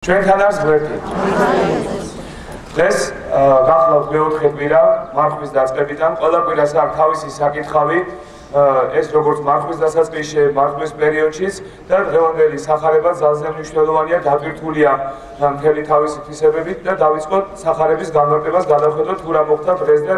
ჩვენთან არის ღმერთი. დღეს გახლავთ მეოთხე კვირა მარხვის დაწყებიდან. ყველა კვირას აქვს თავისი საკითხავი. ეს როგორც მარხვის დასაწყისში, მარხვის პერიოდშიც და დღევანდელი სახარება ძალზე მნიშვნელოვანია, დატვირთულია მთელი თავისი თვისებებით და დავიწყოთ სახარების განმარტებას, გადავხედოთ თუ რა მოხდა დღეს და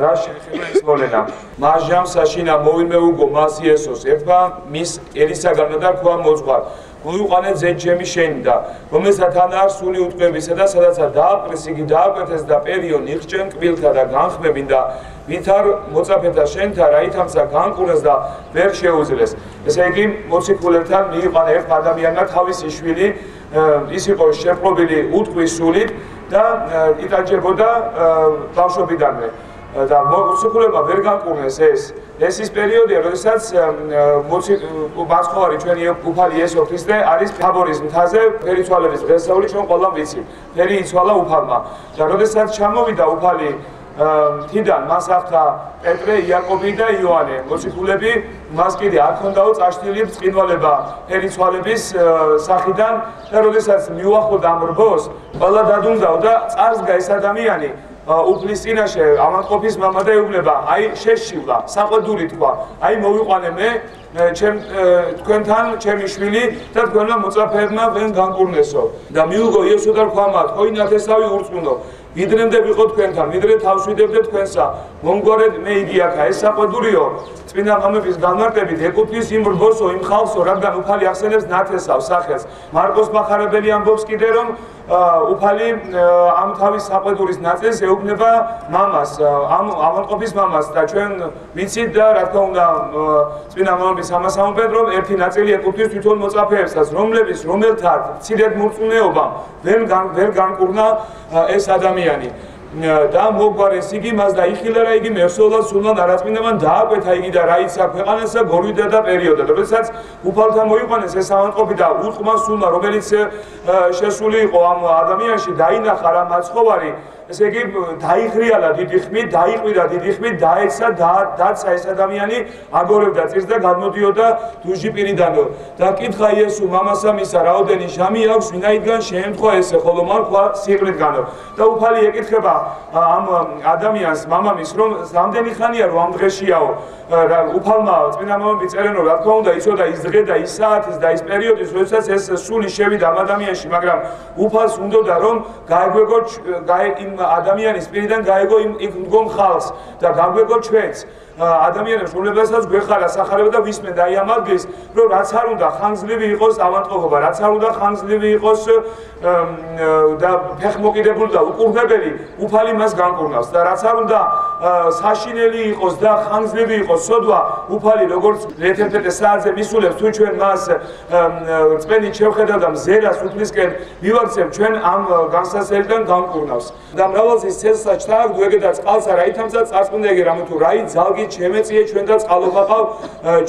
რა შეეხება ეს მოვლენა. მაჟამ საშინა მოვიმეუგო მას იესოს ერთმა მის ერისაგან და თქვა მოძღვარ. მოიყვანე ძეჯემი შენი და რომელსაც არ არის სული უტყვებისა და სადაცაც დააყრეს იგი დააკვეთეს და პერიო ნიღჭენ კბილთა და განხმებინ და ვითარ მოწაფეთა შენთა რაითამცა განკურეს და ვერ შეუძლეს. ესე იგი მოციქულებთან მიიყვანა ერთ ადამიანმა თავისი შვილი, ის იყო შეპყრობილი უტყვის სულით და იტანჯებოდა ბავშვობიდანვე. და მოციქულებმა ვერ განკურნეს ეს ის პერიოდია, როდესაც მაცხოვარი ჩვენი უფალი იესო ქრისტე არის თაბორის მთაზე ფერიცვალების დღესასწაული ჩვენ ყველამ ვიცით. ფერი იცვალა უფალმა და როდესაც ჩამოვიდა უფალი მთიდან, მას ახთა პეტრე, იაკობი და იოანე. მოციქულები მას კიდე არ ჰქონდაო წაშლილი ბრწყინვალება ფერიცვალების სახიდან და როდესაც მიუახლოვდა ამ რბოს, ყველა დადუნდაო და წარსდგა ეს ადამიანი უფლის წინაშე ავადმყოფის მამა და ეუბნება, აი შეშილა, საყვედური თქვა, აი მოვიყვანე მე თქვენთან ჩემი შვილი და თქვენმა მოწაფეებმა ვენ განკურნესო და მიუგო იესო და თქვა მათ, ხო ინათესავი ურწმუნო, ვიდრემდე ვიყო თქვენთან, ვიდრე თავს ვიდებდე თქვენსა, მომგვარედ მე იგი აქა, ეს საყვედურიო წმინდა მამების განმარტებით ეკუთვნის იმ რბოსო, იმ ხალხსო, რადგან უფალი ახსენებს ნათესავს სახელს. მარკოს მახარებელი ამბობს კიდე რომ უფალი ამ თავის საყვედურის ნაწილს ეუბნება მამას, ამ ავადმყოფის მამას და ჩვენ ვიცით და რა თქმა უნდა წმინდა მამების ამას ამბობენ რომ ერთი ნაწილი ეკუთვნის თვითონ მოწაფეებსაც, რომელთაც მცირედ მორწმუნეობამ ვერ განკურნა ეს ადამიანი. და მოგვარეს იგი მას და იხილა რა იგი მერსოლად სულან არაწმინდამან დააკვეთა იგი და რაიცა ქვეყანასა გორვიდა და პერიოდა. როდესაც უფალთან მოიყვანეს ეს ავადმყოფი და უტყმა სულმა, რომელიც შესული იყო ამ ადამიანში, დაინახა რა მაცხოვარი, ესე იგი დაიხრიალა დიდი ხმით, დაიყვირა დიდი ხმით, დაეცა დაცა ეს ადამიანი, აგორებდა წირს და გადმოდიოდა დუჟი პირიდანო. და კითხა იესო მამასა მისა, რაოდენი ჟამი აქვს, ვინაიდან შეემთხვა ესე, ხოლო მარქვა სიყრმისგანო. და უფალი ეკითხება ამ ადამიანს, მამამის, რომ რამდენი ხანია რომ ამ დღეშიაო. უფალმა წმინდა მამები წერენ რომ რა თქმა უნდა იცოდა ის დღე და ის საათის და ის პერიოდის, როდესაც ეს სული შევიდა ამ ადამიანში, მაგრამ უფალს უნდოდა რომ გაეგვეგო იმ ადამიანის პირიდან გაეგო იქ მდგომ ხალხს და გაგვეგო ჩვენს ადამიანებს, რომლებსაც გვეხარა სახარება და ვისმენ და აი ამ ადგილს, რომ რაც არ უნდა ხანგრძლივი იყოს ავადმყოფობა, რაც არ უნდა ხანგრძლივი იყოს და ფეხმოკიდებული და უკურნებელი, უფალი მას განკურნავს და რაც არ უნდა საშინელი იყოს და ხანგრძლივი იყოს სოდვა, უფალი როგორც ერთ-ერთ საათზე მისულებს, თუ ჩვენ მას რწმენით შევხედავ და მზერას უფლისკენ მივაქცევ, ჩვენ ამ განსასწრებიდან განკურნავს. და მრავალზის ცელსა ჩააგდო ეგე და წყალსა რაითამცა წარწმუნდა ეგე რამე თუ რაი ძალგი შემეწიე ჩვენ და წყალობაყავ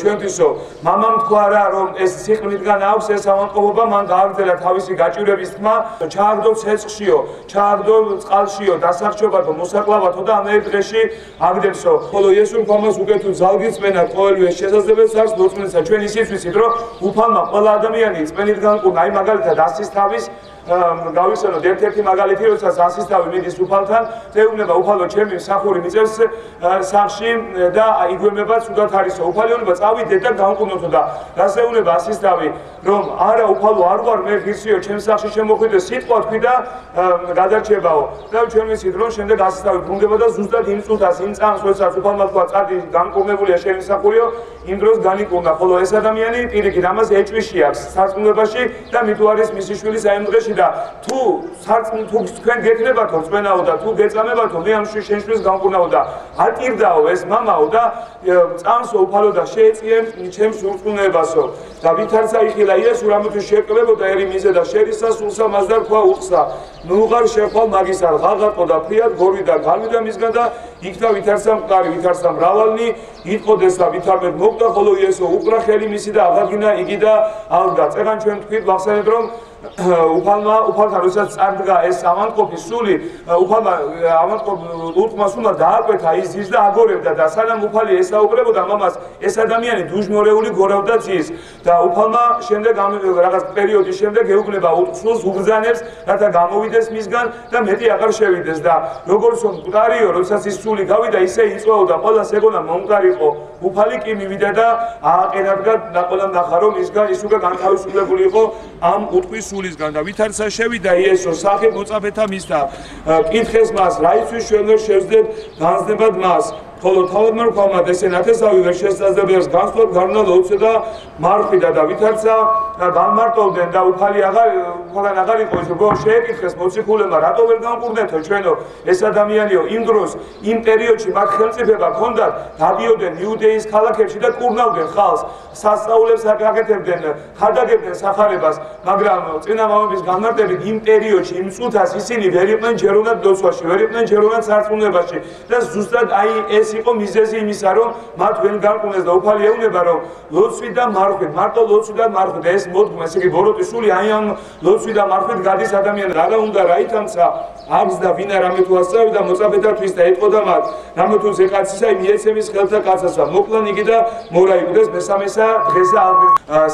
ჩვენთვისო. მამამ თქვა რა რომ ეს სიყრმისგან აქვს ეს ავადმყოფობა, მან გააგრძელა თავისი გაჭირვების თმა, ჩააგდო ცეცხლშიო, ჩააგდო წყალშიო, დასახშობათო, მოსაკლავათო და ამ ერთ დღეში აგდებსო. ხოლო იესო მამას უკვე თუ ძალგი წმენა ყოველივე შესაძლებელს არის მოწმენისა. ჩვენ ისიც ვიცით რომ უფალმა ყველა ადამიანი წმენით განკურნა, აი მაგალითად ასის თავის გავიხსენოთ ერთ-ერთი მაგალითი, როდესაც ასის თავი მიდის უფალთან, ეუბნება უფალო ჩემი მსახური მიწევს სახში და იგვემება ცუდად არისო. უფალი ეუბნება წავიდე და განკურნოთო და რას ეუბნება ასის თავი, რომ არა უფალო არ ვარ მე ღირსიო, ჩემ სახში შემოხვიდე, სიტყვა თქვი და გადარჩებაო. და ჩვენ ვიცით რომ შემდეგ ასის თავი ბრუნდება და ზუსტად იმ წუთას, იმ წამს, როდესაც უფალმა თქვა წადი განკურნებულია შენი მსახურიო, იმ დროს განიკურნა, ხოლო ეს ადამიანი პირიქით ამას ეჭვიში აქვს სარწმუნოებაში და მით უარის მისი შვილი საიმ დღეში და თუ თქვენ გეკნებათო რწმენაო და თუ გეწამებათო მე ამ შენ შვილს განკურნაო და ატირდაო ეს მამაო და წამსო უფალო და შეეწიე ჩემს ურწმუნოებასო და ვითარცა იხილა იესო რამე თუ შეკლებოდა ერი მიზე და შერისა სულსა მას და თქვა უხსა ნუ უღარ შეხვალ მაგისარ ღაღაყო და ფრიად გორვიდა განვიდა მისგან და იქნა ვითარცა მყარი ვითარცა მრავალნი იტყოდეს და ვითარმედ მოკდა ხოლო იესო უკრა ხელი მისი და აღადგინა იგი და აღდგა წეგან ჩვენ თქვით ვახსენეთ რომ უფალთან როდესაც წარდგა ეს ავანტყოფი სული, უფალმა ურტყმა სულმა დააკვეთა ის ძირს და აგორებდა და სანამ უფალი ესაუბრებოდა მამას, ეს ადამიანი დუჟმორეული გორავდა ძირს და უფალმა შემდეგ რაღაც პერიოდის შემდეგ ეუბნება ურტყს უბრძანებს, რათა გამოვიდეს მისგან და მეტი აღარ შევიდეს და როგორც მკვდარიო, როდესაც ის სული გავიდა, ისე იწვეოდა, ყველას ეგონა მომკვდარიყო. უფალი კი მივიდა და ააყენადგა და ყველამ ნახა რომ ისგან ის უკვე განთავისუფლებული იყო ამ ურტყვის სულისგან და ვითარცა შევიდა იესო სახე მოწაფეთა მისთა კითხეს მას რა იცის ჩვენ ვერ შევძლებთ განზნებად მას ხოლო თავადმა რქავმა ესე ნათესავი ვერ შესაძლებელს განსვლად გარნა ლოცვა და მარხვიდა და ვითარცა განმარტოვდნენ და უფალი აღარ იყო ის რომ შეეკითხეს მოციქულებმა რატო ვერ განკურნეთო ჩვენო ეს ადამიანიო იმ დროს იმ პერიოდში მათ ხელმწიფება ჰქონდათ დადიოდნენ იუდეის ქალაქებში და კურნავდნენ ხალხს სასწაულებს აკეთებდნენ ხარდაგებდნენ სახარებას მაგრამ წინა მამების განმარტებით იმ პერიოდში იმ წუთას ისინი ვერ იყვნენ ჯერუნად ლოცვაში ვერ იყვნენ ჯერუნად სარწმუნოებაში და ზუსტად აი ეს იყო მიზეზი იმისა რომ მათ ვერ განკურნეს და უფალი ეუბნება რომ ლოცვით და მარხვით მარტო ლოცვით და მარხვით ეს მოდგმა ესე იგი ბოროტი სული აი ამ ლოცვით და მარხვით გადის ადამიანი რა უნდა რა ითამცა აქვს და ვინ არ ამეთუ ასწავი და მოწაფეთათვის და ეთყოდა მათ რამეთუ ზეკაცისა მიეცემის ხელთა კაცასა მოკლან იგი და მორა იგდეს მესამესა დღესა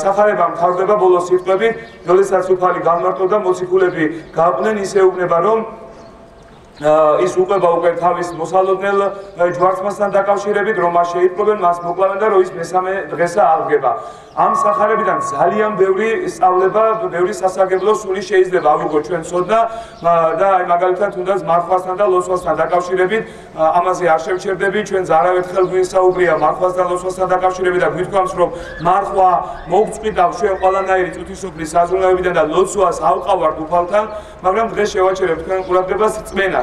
სახარება მთავრდება ბოლოს სიტყვებით როდესაც უფალი განმარტოვდა მოციქულები გაყვნენ ისე ეუბნება რომ ის უკვე თავის მოსალოდნელ ჯვარცმასთან დაკავშირებით რომ მას შეიტყობენ მას მოკლავენ და რომ ის მესამე დღესა აღდგება ამ სახარებიდან ძალიან ბევრი სწავლება ბევრი სასარგებლო სული შეიძლება ავიღოთ ჩვენ ცოდნა და აი მაგალითად თუნდაც მარხვასთან და ლოცვასთან დაკავშირებით ამაზე არ შევჩერდები ჩვენ ზარავერთხელ გვისაუბრია მარხვასთან და ლოცვასთან დაკავშირებით და გვითქვამს რომ მარხვა მოგწყვიტავს ჩვენ ყველანაირი წუთისოფლის საზრუნავებიდან და ლოცვას ავყავართ უფალთან მაგრამ დღეს შევაჩერებთ თქვენ ყურადღებას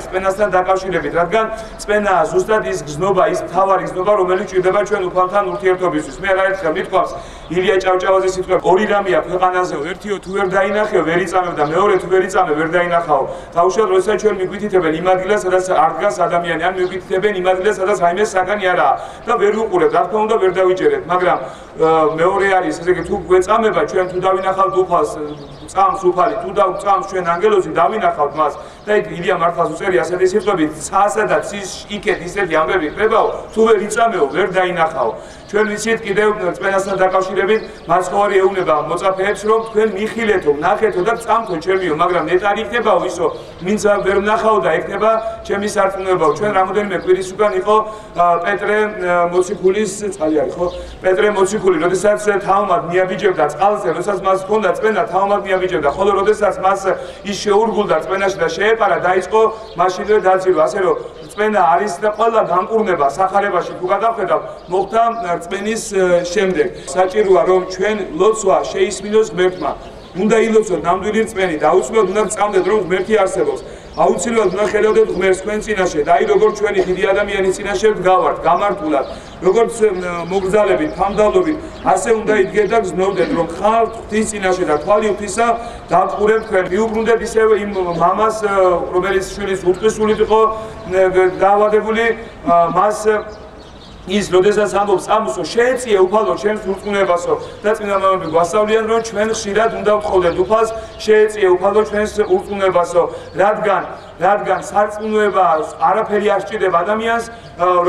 წმენასთან დაკავშირებით რადგან წმენა ზუსტად ის გზნობა ის მთავარი გზნობა რომელიც ჭირდება ჩვენ უფალთან ურთიერთობისთვის მე არაერთხელ მithქვამს ილია ჭავჭავაძის სიტყვები ორი რამეა ქვეყანაზეო ერთიო თუ ვერ დაინახეო ვერ იწამებ და მეორე თუ ვერ იწამებ ვერ დაინახაო თავშად როდესაც ჩვენ მიგვითითებენ იმ ადგილას სადაც არ დგას ადამიანი ან მიგვითითებენ იმ ადგილას სადაც რაიმე საგანი არაა და ვერ ვუყურებთ რა თქმა უნდა ვერ დავიჯერებთ მაგრამ მეორე არის ესე იგი თუ გვეწამება ჩვენ თუ დავინახავთ უფალს წამს უფალი თუ დავწამს ჩვენ ანგელოზი დავინახავთ მას და იქ ილია მართლაც უწერია ასეთი სიტყვები ცაასადაც ის იქეთ ისეთი ამბები ხდებაო თუ ვერ იწამეო ვერ დაინახაო ჩვენ ვიცით კიდევ წმენასთან დაკავშირებით მაცხოვარი ეუბნება მოწაფეებს რომ თქვენ მიხილეთო ნახეთო და წამთო ჩემიო მაგრამ ნეტარი იქნებაო ისო ვინც ვერ ვნახაო და ეკნება ჩემი სარწმუნოებაო ჩვენ რამოდენიმე კვირის უკან იყო პეტრე მოციქულის წყალი არის ხო პეტრე მოციქული როდესაც თავმად მიაბიჯებდა წყალზე როდესაც მას ჰქონდა წმენა თავმად მიაბიჯებდა ხოლო როდესაც მას ის შეურგულდა წმენაში და შეეპარა დაიწყო მაშინვე დაძირო ასე რომ წმენა არის და ყველა განკურნება სახარებაში თუ გადავხედავ მოხდა წმენის შემდეგ საჭიროა რომ ჩვენ ლოცვა შეისმინოს ღმერთმა უნდა ილოცოთ ნამდვილი წმენი და აუცილებლად უნდა წამდეთ რომ ღმერთი არსებობს აუცილებლად უნდა ხელოვდეთ ღმერთს თქვენ წინაშე და აი როგორ ჩვენი დიდი ადამიანის წინაშე ვდგავართ გამართულად როგორც მოგზალებით თამდავლობით ასე უნდა იდგეთ და გზნობდეთ რომ ხართ ღვთის წინაშე და თვალი ღვთისა დაყურებთ თქვენ მიუბრუნდეთ ისევ იმ მამას რომელიც შვილის ურტყვის სულით იყო დაავადებული მას ის როდესაც ამბობს ამოსო შეეწიე უფალო ჩემს ურწმუნებასო და წინა მამები გვასწავლიან რომ ჩვენ ხშირად უნდა ვთხოვდეთ უფალს შეეწიე უფალო ჩვენს ურწმუნებასო რადგან სარწმუნოება არაფერი არ სჭირდება ადამიანს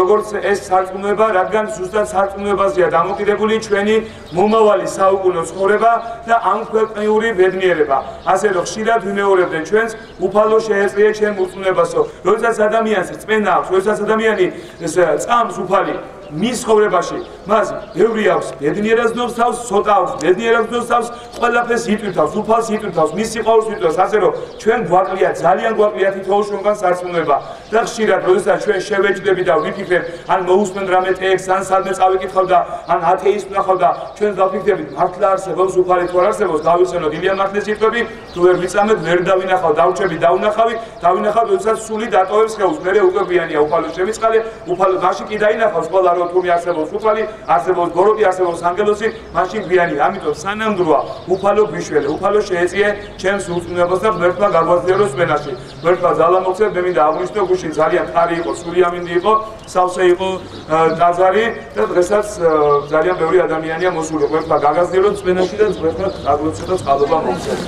როგორც ეს სარწმუნოება რადგან ზუსტად სარწმუნოებაზეა დამოკიდებული ჩვენი მომავალი საუკუნო ცხოვრება და ამ ქვეყნიური ბედნიერება ასე რომ ხშირად ვიმეორებდნენ ჩვენს უფალო შეეწიე ჩემ ურწმუნებასო როდესაც ადამიანს წმენა აქვს როდესაც ადამიანი წამს უფალი მის ცხოვრებაში მას ბევრი აქვს ბედნიერებას ნობს თავს ცოტა აქვს ბედნიერებას ნობს თავს ყველაფერს იტვირთავს უფალს იტვირთავს მის სიყვარულს იტვირთავს ასე რომ ჩვენ გვაკლია ძალიან გვაკლია თითოეულ ჩვენგან სარწმუნოება და ხშირად როდესაც ჩვენ შევეჭდები და ვიფიქრებთ ან მოусმენთ რამე ტექსტს ან სადმე წავიკითხავ და ან ათეისტ ვნახავ და ჩვენ დავფიქრებით მართლა არსებობს უფალი თუ არ არსებობს გავიხსენოთ ილია მართლის სიტყვები თუ ვერ ვიწამეთ ვერ დავინახავ დავრჩები დავინახავ როდესაც სული დატოვებს ხელს მე უკვე გვიანია უფალო შემიწყალე უფალო მაშინ კი დაინახავს ყველა რომ თუმი არსებობს უფალი, არსებობს ბოროტი, არსებობს ანგელოზი, მაშინ გვიანია. ამიტომ სანამდროა უფალო გვიშველი, უფალო შეეწიე ჩემს უწმუნებას და ღმერთმა გაგვაძლიეროს სვენაში. ღმერთმა ძალა მოგცეთ, მე მინდა აღვნიშნო გუშინ ძალიან ხარი იყო, სული ამინდი იყო, სავსე იყო ტაძარი და დღესაც ძალიან ბევრი ადამიანია მოსული. ღმერთმა გაგაძლიეროს სვენაში და ღმერთმა გაგვაძლიეროს წყალობა მოგცეთ.